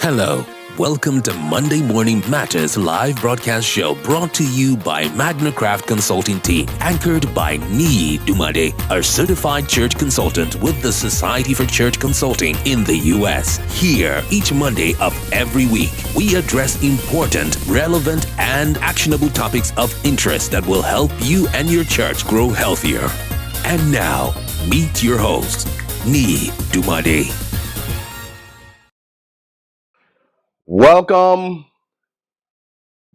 Hello, welcome to Monday Morning Matters live broadcast show brought to you by Magnicraft Consulting Team, anchored by Niyi Dunmade, a certified church consultant with the Society for Church Consulting in the U.S. Here, each Monday of every week, we address important, relevant, and actionable topics of interest that will help you and your church grow healthier. And now, meet your host, Niyi Dunmade. Welcome.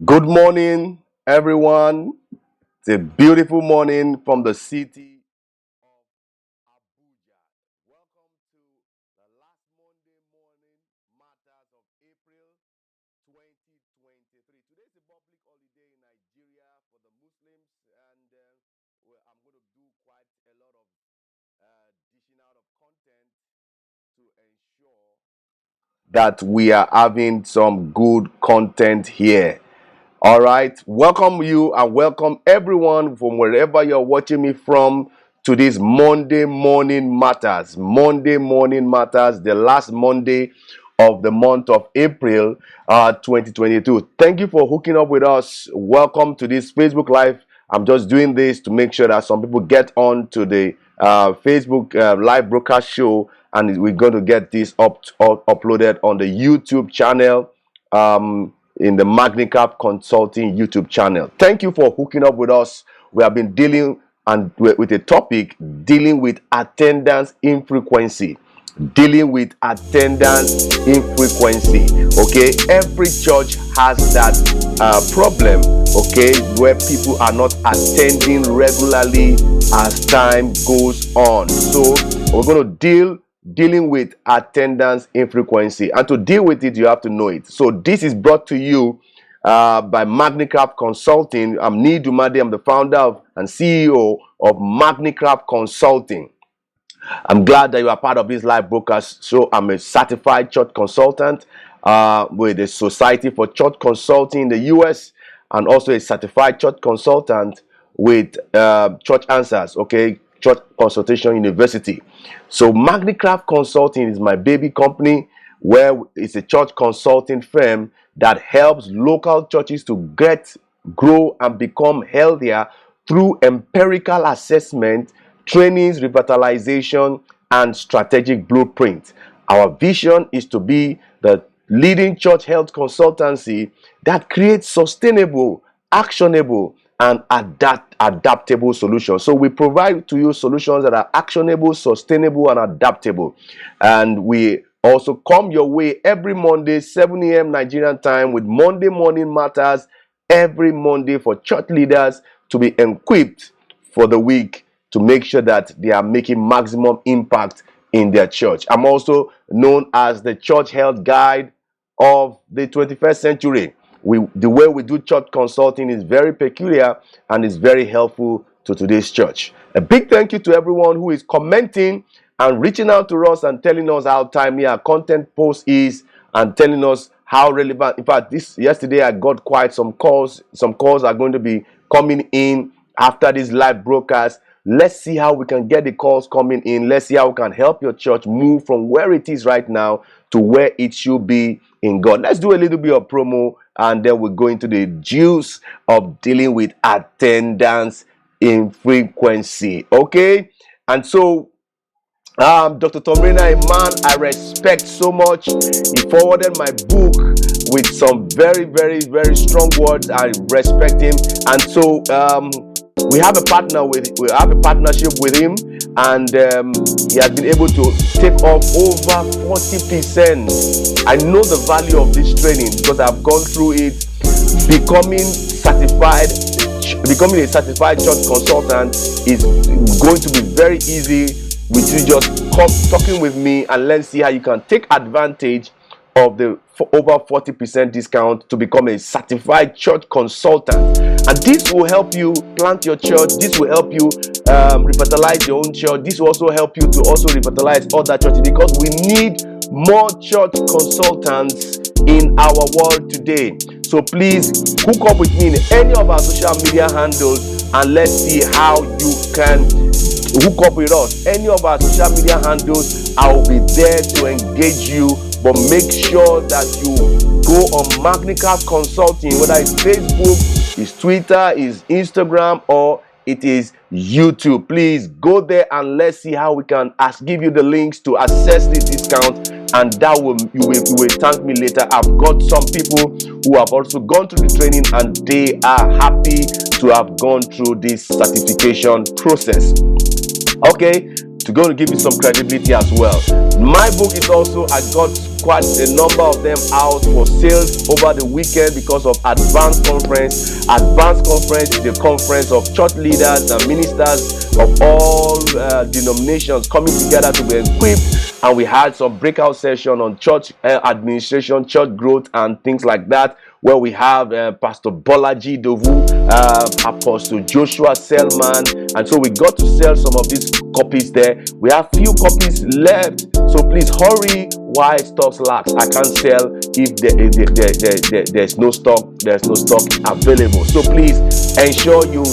Good morning, everyone. It's a beautiful morning from the city of Abuja. Welcome to the last Monday morning matters of April 2023. Today is a public holiday in Nigeria for the Muslims, and I'm going to do quite a lot of dishing out of content to ensure that we are having some good content here. All right, welcome you and welcome everyone from wherever you're watching me from to this Monday Morning Matters. Monday Morning Matters, the last Monday of the month of April 2022. Thank you for hooking up with us. Welcome to this Facebook Live. I'm just doing this to make sure that some people get on to the Facebook live broadcast show, and we're going to get this uploaded on the YouTube channel, in the Magnicraft Consulting YouTube channel. Thank you for hooking up with us. We have been dealing with a topic dealing with attendance infrequency. Dealing with attendance infrequency. Okay, every church has that problem. Okay, where people are not attending regularly as time goes on. So we're going to dealing with attendance infrequency, and to deal with it you have to know it. So this is brought to you by Magnicraft Consulting. I'm Niyi Dunmade. I'm the founder and CEO of Magnicraft Consulting. I'm glad that you are part of this live broadcast. So I'm a certified church consultant with the Society for Church Consulting in the US, and also a certified church consultant with Church Answers, okay, Church Consultation University. So Magnicraft Consulting is my baby company, where it's a church consulting firm that helps local churches to grow and become healthier through empirical assessment, trainings, revitalization, and strategic blueprint. Our vision is to be the leading church health consultancy that creates sustainable, actionable, and adaptable solutions. So we provide to you solutions that are actionable, sustainable, and adaptable. And we also come your way every Monday, 7 a.m. Nigerian time, with Monday Morning Matters every Monday for church leaders to be equipped for the week, to make sure that they are making maximum impact in their church. I'm also known as the church health guide of the 21st century. The way we do church consulting is very peculiar and is very helpful to today's church. A big thank you to everyone who is commenting and reaching out to us and telling us how timely our content post is, and telling us how relevant. In fact, yesterday I got quite some calls. Some calls are going to be coming in after this live broadcast. Let's see how we can get the calls coming in. Let's see how we can help your church move from where it is right now to where it should be in God. Let's do a little bit of promo, and then we'll go into the juice of dealing with attendance infrequency. Okay? And so, Dr. Tomrina, a man I respect so much, he forwarded my book with some very, very, very strong words. I respect him. And so, we have a partnership with him, and he has been able to take off over 40%. I know the value of this training because I've gone through it. Becoming a certified church consultant is going to be very easy with you just talking with me, and let's see how you can take advantage of the over 40% discount to become a certified church consultant. And this will help you plant your church. This will help you revitalize your own church. This will also help you to also revitalize other churches, because we need more church consultants in our world today. So please hook up with me in any of our social media handles, and let's see how you can hook up with us. Any of our social media handles, I will be there to engage you. But make sure that you go on Magnicraft Consulting, whether it's Facebook, it's Twitter, it's Instagram, or it is YouTube. Please go there and let's see how we can give you the links to access the discount, and that you will thank me later. I've got some people who have also gone through the training, and they are happy to have gone through this certification process. Okay, to go to give you some credibility as well. My book is also, I got quite a number of them out for sales over the weekend because of Advanced Conference. Advanced Conference is the conference of church leaders and ministers of all denominations coming together to be equipped, and we had some breakout session on church administration, church growth, and things like that, where we have Pastor Bolaji Dovu, Apostle Joshua Selman, and so we got to sell some of these copies there. We have few copies left, so please hurry while stocks last. I can't sell if there's no stock. There's no stock available. So please ensure you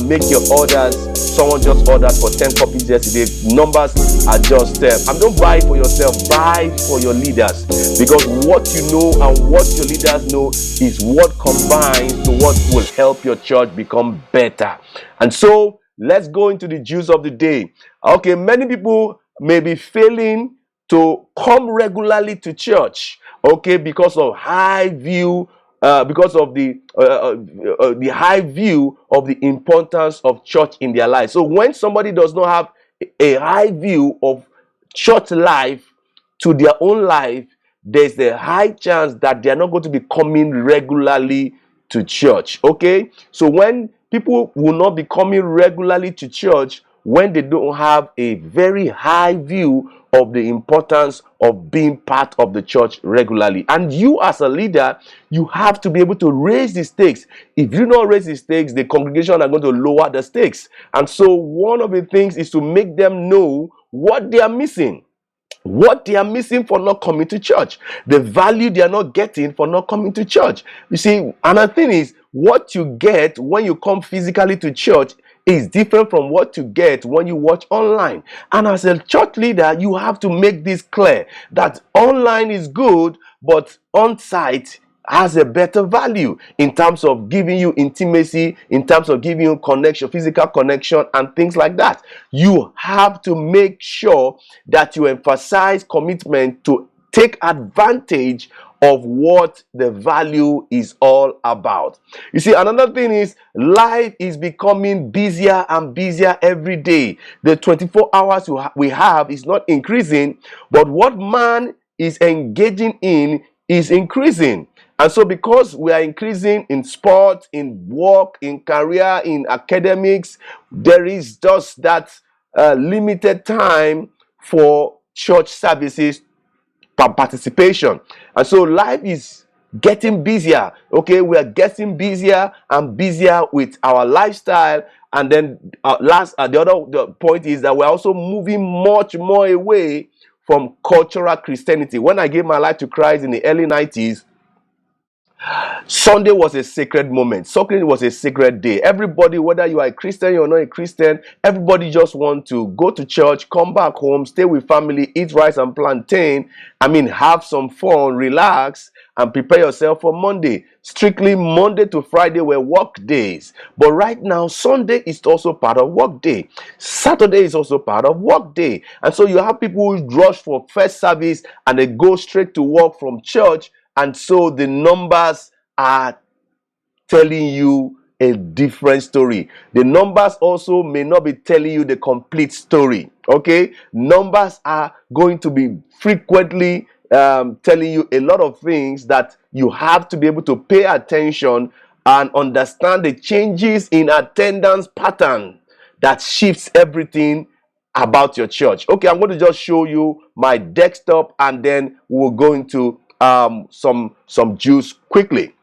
make your orders. Someone just ordered for 10 copies yesterday. Numbers are just and don't buy for yourself, buy for your leaders, because what you know and what your leaders know is what combines to what will help your church become better. And so let's go into the juice of the day. Okay, many people may be failing to come regularly to church, okay, because of high view, because of the high view of the importance of church in their life. So when somebody does not have a high view of church life to their own life, there's a high chance that they are not going to be coming regularly to church. Okay, so when people will not be coming regularly to church, when they don't have a very high view of the importance of being part of the church regularly. And you as a leader, you have to be able to raise the stakes. If you don't raise the stakes, the congregation are going to lower the stakes. And so one of the things is to make them know what they are missing. What they are missing for not coming to church, the value they are not getting for not coming to church. You see, another thing is, what you get when you come physically to church is different from what you get when you watch online. And as a church leader, you have to make this clear that online is good, but on site has a better value in terms of giving you intimacy, in terms of giving you connection, physical connection, and things like that. You have to make sure that you emphasize commitment to take advantage of what the value is all about. You see, another thing is, life is becoming busier and busier every day. The 24 hours we have is not increasing, but what man is engaging in is increasing. And so because we are increasing in sport, in work, in career, in academics, there is just that limited time for church services participation. And so life is getting busier. Okay, we are getting busier and busier with our lifestyle. And then the point is that we're also moving much more away from cultural Christianity. When I gave my life to Christ in the early 90s, Sunday was a sacred moment. Sunday was a sacred day. Everybody, whether you are a Christian or not a Christian, everybody just want to go to church, come back home, stay with family, eat rice and plantain. Have some fun, relax, and prepare yourself for Monday. Strictly Monday to Friday were work days. But right now, Sunday is also part of work day. Saturday is also part of work day. And so you have people who rush for first service and they go straight to work from church. And so the numbers are telling you a different story. The numbers also may not be telling you the complete story. Okay? Numbers are going to be frequently telling you a lot of things that you have to be able to pay attention and understand the changes in attendance pattern that shifts everything about your church. Okay, I'm going to just show you my desktop and then we'll go into some juice quickly.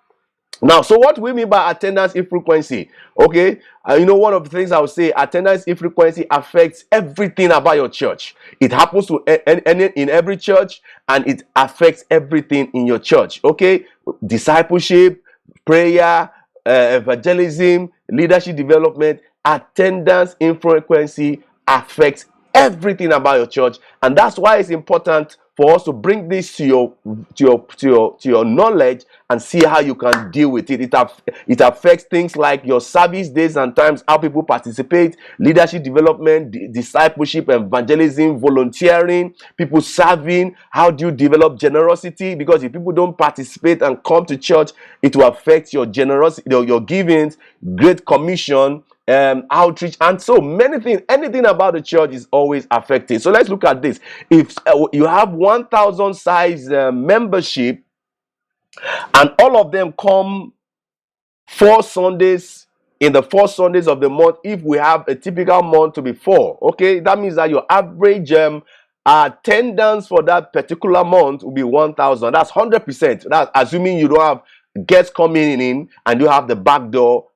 Now, so what we mean by attendance infrequency? Okay, one of the things I would say, attendance infrequency affects everything about your church. It happens to in every church, and it affects everything in your church. Okay, discipleship, prayer, evangelism, leadership development. Attendance infrequency affects everything about your church, and that's why it's important for us to bring this to your knowledge and see how you can deal with it. It affects things like your service days and times, how people participate, leadership development, discipleship, evangelism, volunteering, people serving. How do you develop generosity? Because if people don't participate and come to church, it will affect your generosity, your givings, great commission, outreach, and so many things. Anything about the church is always affected. So let's look at this. If you have 1,000 size membership, and all of them come 4 Sundays in the 4 Sundays of the month, if we have a typical month to be 4, okay, that means that your average attendance for that particular month will be 1,000. That's 100%. That's assuming you don't have guests coming in and you have the back door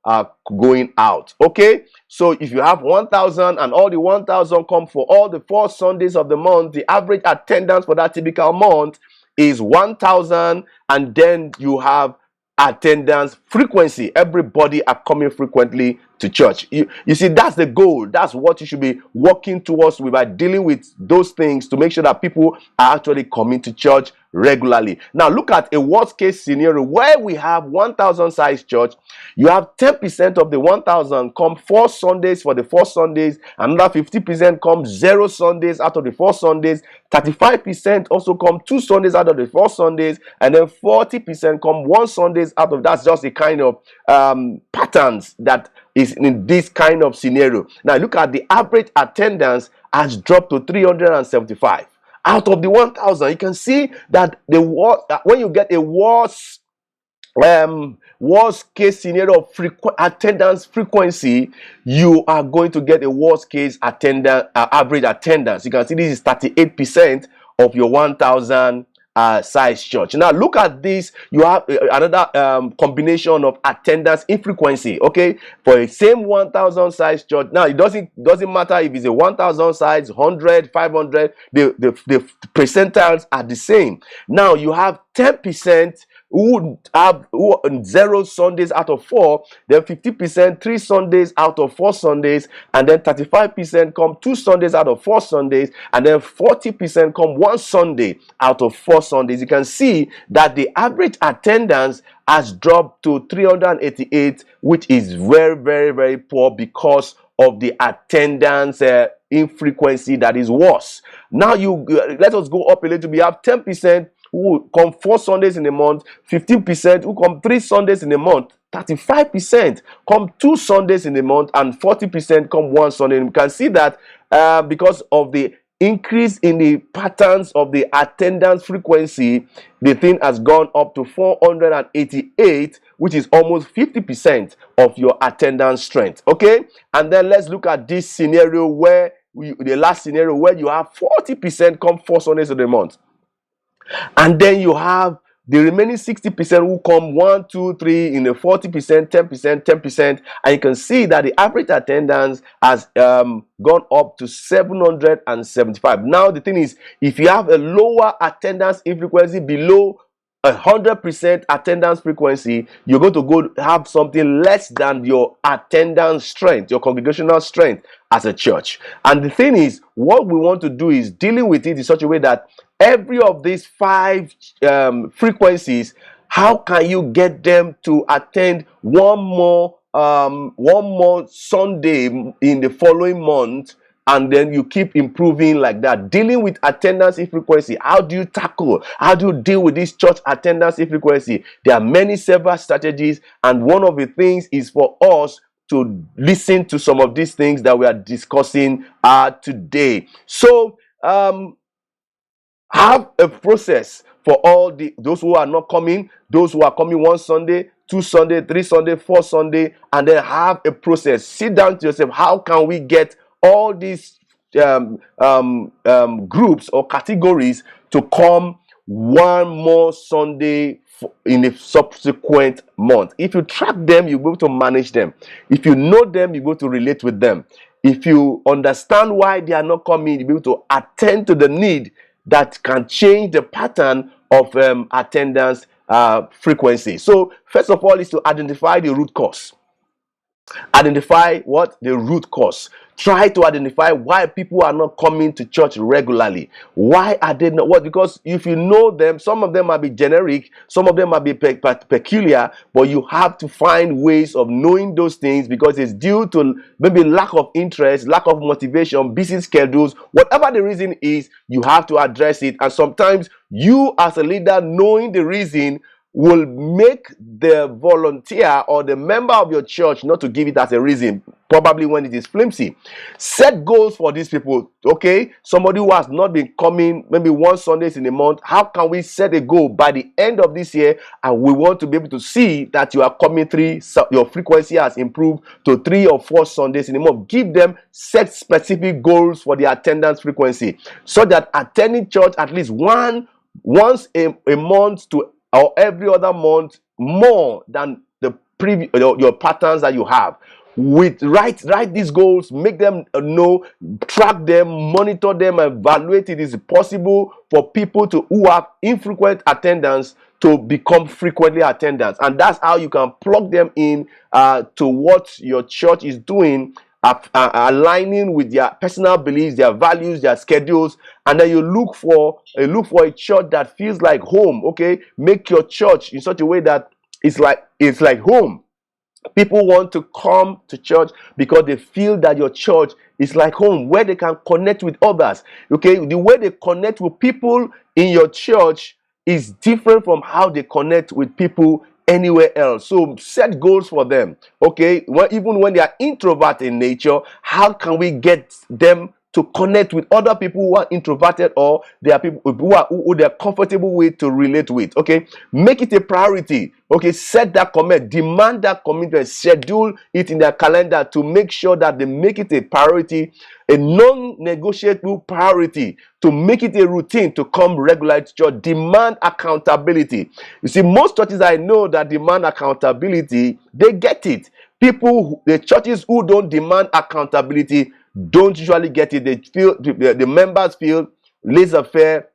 going out. Okay, so if you have 1,000 and all the 1,000 come for all the 4 Sundays of the month, the average attendance for that typical month is 1,000, and then you have attendance frequency. Everybody are coming frequently to church. You see, that's the goal. That's what you should be working towards by dealing with those things to make sure that people are actually coming to church regularly. Now look at a worst case scenario where we have 1,000 size church. You have 10% of the 1,000 come 4 Sundays for the 4 Sundays, another 50% come 0 Sundays out of the 4 Sundays, 35% also come 2 Sundays out of the 4 Sundays, and then 40% come 1 Sundays out of. That's just a kind of patterns that is in this kind of scenario. Now look at the average attendance has dropped to 375 out of the 1,000. You can see that when you get a worst case scenario of attendance frequency, you are going to get a worst case attendance average attendance. You can see this is 38% of your 1,000 size church. Now look at this. You have another combination of attendance infrequency. Okay, for a same 1,000 size church. Now it doesn't matter if it's a 1,000 size, 100, 500. The percentiles are the same. Now you have 10% who have 0 Sundays out of 4, then 50% 3 Sundays out of 4 Sundays, and then 35% come 2 Sundays out of 4 Sundays, and then 40% come 1 Sunday out of 4 Sundays. You can see that the average attendance has dropped to 388, which is very, very, very poor because of the attendance infrequency that is worse. Now let us go up a little bit. You have 10% who come 4 Sundays in a month, 15% who come 3 Sundays in a month, 35% come 2 Sundays in a month, and 40% come 1 Sunday. And you can see that because of the increase in the patterns of the attendance frequency, the thing has gone up to 488, which is almost 50% of your attendance strength. Okay, and then let's look at this scenario where the last scenario where you have 40% come 4 Sundays in a month. And then you have the remaining 60% who come 1, 2, 3 in the 40%, 10%, 10%, and you can see that the average attendance has gone up to 775. Now the thing is, if you have a lower attendance frequency below 100% attendance frequency, you're going to go have something less than your attendance strength, your congregational strength as a church. And the thing is, what we want to do is dealing with it in such a way that every of these 5 frequencies, how can you get them to attend one more Sunday in the following month, and then you keep improving like that. Dealing with attendance frequency, how do you deal with this church attendance frequency? There are several strategies, and one of the things is for us to listen to some of these things that we are discussing today. So have a process for all those who are not coming, those who are coming 1 Sunday, 2 Sunday, 3 Sunday, 4 Sunday, and then have a process. Sit down to yourself, how can we get all these groups or categories to come one more Sunday in a subsequent month. If you track them, you'll be able to manage them. If you know them, you'll be able to relate with them. If you understand why they are not coming, you'll be able to attend to the need that can change the pattern of attendance frequency. So first of all is to identify the root cause. Identify what? The root cause. Try to identify why people are not coming to church regularly. Why are they not? What? Because if you know them, some of them might be generic, some of them might be peculiar, but you have to find ways of knowing those things because it's due to maybe lack of interest, lack of motivation, busy schedules, whatever the reason is, you have to address it. And sometimes you as a leader knowing the reason will make the volunteer or the member of your church not to give it as a reason, probably when it is flimsy. Set goals for these people. Okay, somebody who has not been coming maybe one Sundays in a month, how can we set a goal by the end of this year and we want to be able to see that you are coming your frequency has improved to 3 or 4 Sundays in a month. Give them set specific goals for the attendance frequency so that attending church at least once a month to or every other month more than the previous your patterns that you have. Write these goals, make them know, track them, monitor them, evaluate it. Is it possible for people who have infrequent attendance to become frequently attendants? And that's how you can plug them in to what your church is doing, aligning with their personal beliefs, their values, their schedules, and then you look for a church that feels like home. Okay, make your church in such a way that it's like home. People want to come to church because they feel that your church is like home, where they can connect with others. Okay, the way they connect with people in your church is different from how they connect with people anywhere else. So set goals for them. Okay, even when they are introvert in nature, how can we get them to connect with other people who are introverted, or they are people who they are comfortable with to relate with? Okay, make it a priority. Okay, set that commitment, demand that commitment, schedule it in their calendar to make sure that they make it a priority, a non-negotiable priority, to make it a routine to come regularly to church. Demand accountability. You see, most churches I know that demand accountability, they get it. The churches who don't demand accountability don't usually get it. They feel the members feel laissez-faire.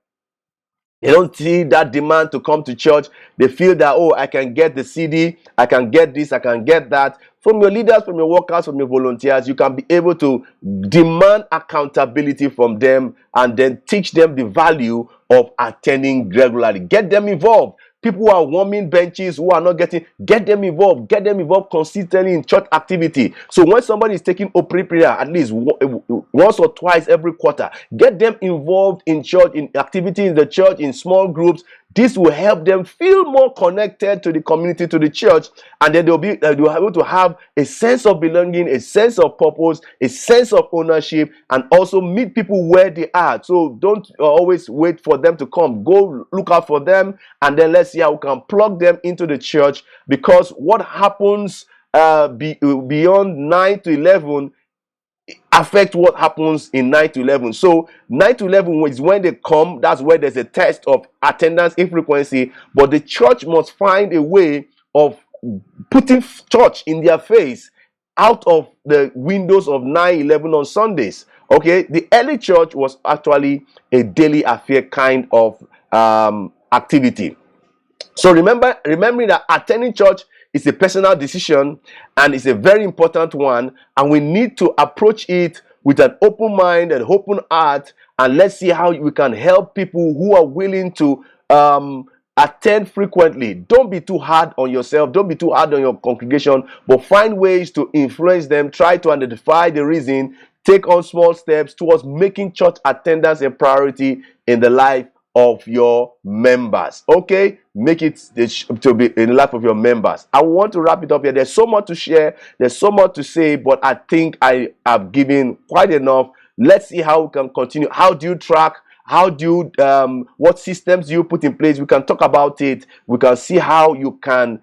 They don't see that demand to come to church. They feel that, oh, I can get the CD, I can get this, I can get that. From your leaders, from your workers, from your volunteers, you can be able to demand accountability from them and then teach them the value of attending regularly. Get them involved. People who are warming benches, who are not get them involved consistently in church activity. So when somebody is taking open prayer at least once or twice every quarter, get them involved in church, in activity in the church, in small groups. This will help them feel more connected to the community, to the church, and then they'll be able to have a sense of belonging, a sense of purpose, a sense of ownership, and also meet people where they are. So don't always wait for them to come. Go look out for them, and then let's see how we can plug them into the church. Because what happens beyond 9 to 11 affect what happens in 9 to 11. So 9 to 11 is when they come. That's where there's a test of attendance infrequency. But the church must find a way of putting church in their face out of the windows of 9-11 on Sundays. Okay, the early church was actually a daily affair kind of activity. So remembering that attending church is a personal decision and it's a very important one, and we need to approach it with an open mind and open heart, and let's see how we can help people who are willing to attend frequently. Don't be too hard on yourself, don't be too hard on your congregation, but find ways to influence them. Try to identify the reason, take on small steps towards making church attendance a priority in the life of your members. Okay, make it to be in the life of your members. I want to wrap it up here. There's so much to share, there's so much to say, but I think I have given quite enough. Let's see how we can continue. How do you track? How do you what systems do you put in place? We can talk about it. We can see how you can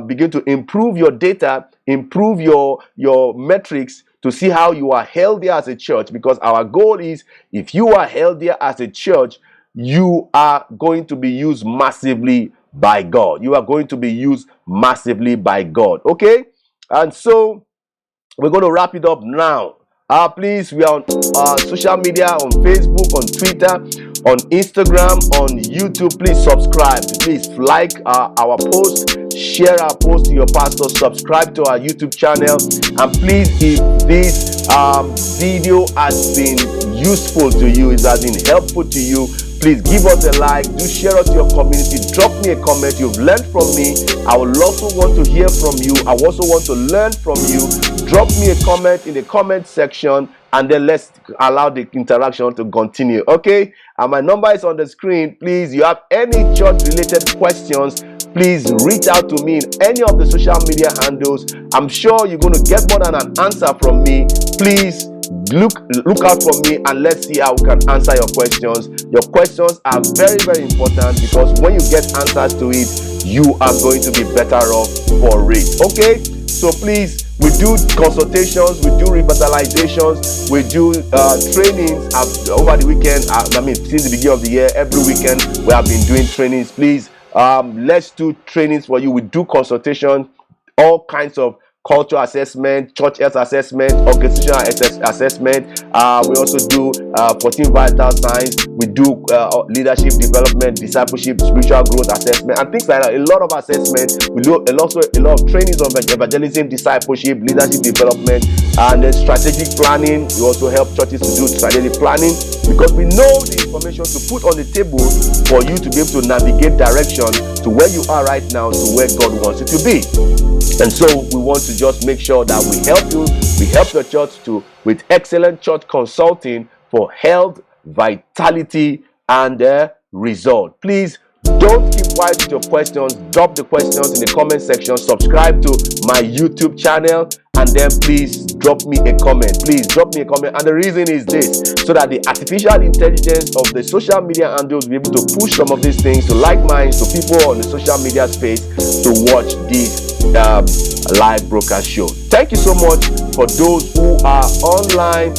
begin to improve your data, improve your metrics, to see how you are healthier as a church. Because our goal is, if you are healthier as a church, you are going to be used massively by God. You are going to be used massively by God. Okay? And so we're going to wrap it up now. Please, we are on social media, on Facebook, on Twitter, on Instagram, on YouTube. Please subscribe. Please like our post, share our post to your pastor, subscribe to our YouTube channel. And please, if this video has been useful to you, it has been helpful to you, please give us a like, do share us to your community, drop me a comment. You've learned from me. I will also want to hear from you. I also want to learn from you. Drop me a comment in the comment section, and then let's allow the interaction to continue. Okay? And my number is on the screen. Please, you have any church related questions, please reach out to me in any of the social media handles. I'm sure you're going to get more than an answer from me. Please look out for me, and let's see how we can answer your questions. Your questions are very, very important, because when you get answers to it, you are going to be better off for it. Okay? So please, we do consultations, we do revitalizations, we do trainings over the weekend. Since the beginning of the year, every weekend we have been doing trainings. Please, let's do trainings for you. We do consultation, all kinds of culture assessment, church health assessment, organizational assessment. We also do 14 vital signs. We do leadership development, discipleship, spiritual growth assessment, and things like that. A lot of assessment. We do also a lot of trainings on evangelism, discipleship, leadership development, and then strategic planning. We also help churches to do strategic planning, because we know the information to put on the table for you to be able to navigate direction to where you are right now, to where God wants you to be. And so we want to just make sure that we help you, we help your church with excellent church consulting for health, vitality, and result. Please don't keep quiet with your questions. Drop the questions in the comment section. Subscribe to my YouTube channel, and then please drop me a comment. Please drop me a comment. And the reason is this: so that the artificial intelligence of the social media handles will be able to push some of these things to like minds, to people on the social media space to watch this live broadcast show. Thank you so much for those who are online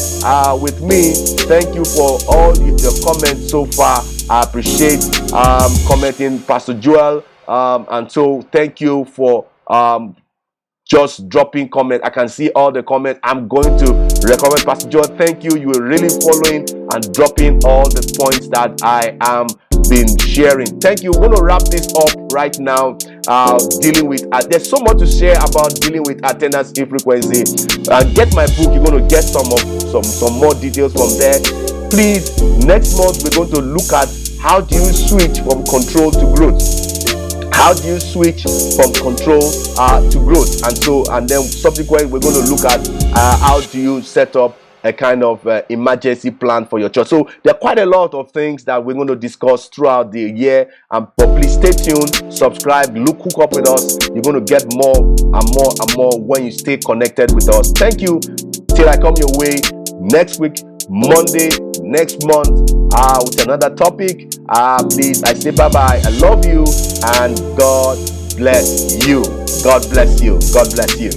with me. Thank you for all your comments so far. I appreciate commenting, Pastor Joel, and so thank you for just dropping comment. I can see all the comments. I'm going to recommend Pastor Joel. Thank you. You are really following and dropping all the points that I am been sharing. Thank you. We're going to wrap this up right now. Dealing with there's so much to share about dealing with attendance infrequency. Get my book. You're going to get some more details from there. Please, next month we're going to look at how do you switch from control to growth. How do you switch from control to growth? And then subsequently we're going to look at how do you set up a kind of emergency plan for your church. So there are quite a lot of things that we're going to discuss throughout the year. But please stay tuned, subscribe, hook up with us. You're going to get more and more and more when you stay connected with us. Thank you. Till I come your way next week, Monday, next month, with another topic. Please, I say bye-bye. I love you, and God bless you. God bless you. God bless you.